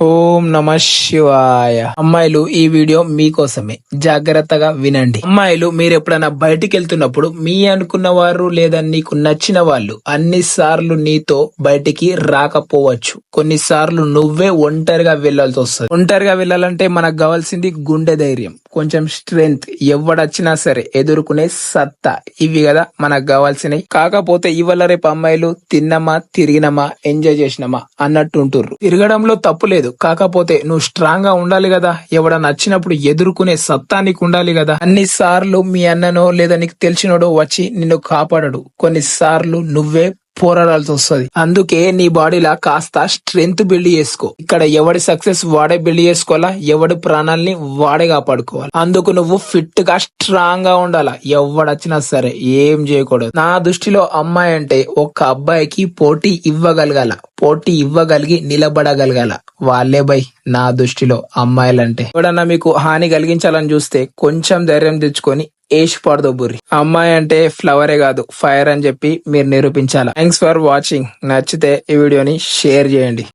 ఓం నమ శివాయ. అమ్మాయిలు, ఈ వీడియో మీకోసమే, జాగ్రత్తగా వినండి. అమ్మాయిలు, మీరు ఎప్పుడైనా బయటికి వెళ్తున్నప్పుడు మీ అనుకున్న వారు లేదా నీకు నచ్చిన వాళ్ళు అన్ని సార్లు నీతో బయటికి రాకపోవచ్చు. కొన్నిసార్లు నువ్వే ఒంటరిగా వెళ్లాల్సి వస్తుంది. ఒంటరిగా వెళ్ళాలంటే మనకు కావాల్సింది గుండె ధైర్యం, కొంచెం స్ట్రెంగ్త్, ఎవడొచ్చినా సరే ఎదుర్కొనే సత్తా. ఇవి కదా మనకు కావాల్సినవి. కాకపోతే ఇవాళ రేపు అమ్మాయిలు తిన్నమా, తిరిగినమా, ఎంజాయ్ చేసినమా అన్నట్టు ఉంటుర్రు. తిరగడంలో తప్పు లేదు, కాకపోతే నువ్వు స్ట్రాంగ్ గా ఉండాలి కదా. ఎవడన్నా నచ్చినప్పుడు ఎదుర్కొనే సత్తా నీకు ఉండాలి కదా. అన్ని సార్లు మీ అన్ననో లేదా నీకు తెలిసినోడో వచ్చి నిన్ను కాపాడడు. కొన్నిసార్లు నువ్వే పోరాడాల్సి వస్తుంది. అందుకే నీ బాడీలా కాస్త స్ట్రెంగ్త్ బిల్డ్ చేసుకో. ఇక్కడ ఎవడి సక్సెస్ వాడే బిల్డ్ చేసుకోవాలా, ఎవడి ప్రాణాలని వాడే కాపాడుకోవాలి. అందుకు నువ్వు ఫిట్ గా స్ట్రాంగ్ గా ఉండాలా. ఎవడొచ్చినా సరే ఏం చేయకూడదు. నా దృష్టిలో అమ్మాయి అంటే ఒక అబ్బాయికి పోటీ ఇవ్వగలిగి నిలబడగలగాల. వాళ్ళే బై నా దృష్టిలో అమ్మాయిలంటే. ఎవడన్నా మీకు హాని కలిగించాలని చూస్తే కొంచెం ధైర్యం తెచ్చుకొని ఏష్ పడదొబ్బుర్రి. అమ్మాయి అంటే ఫ్లవరే కాదు, ఫైర్ అని చెప్పి మీరు నిరూపించాలా. Thanks for watching. నచ్చితే ఈ వీడియోని షేర్ చేయండి.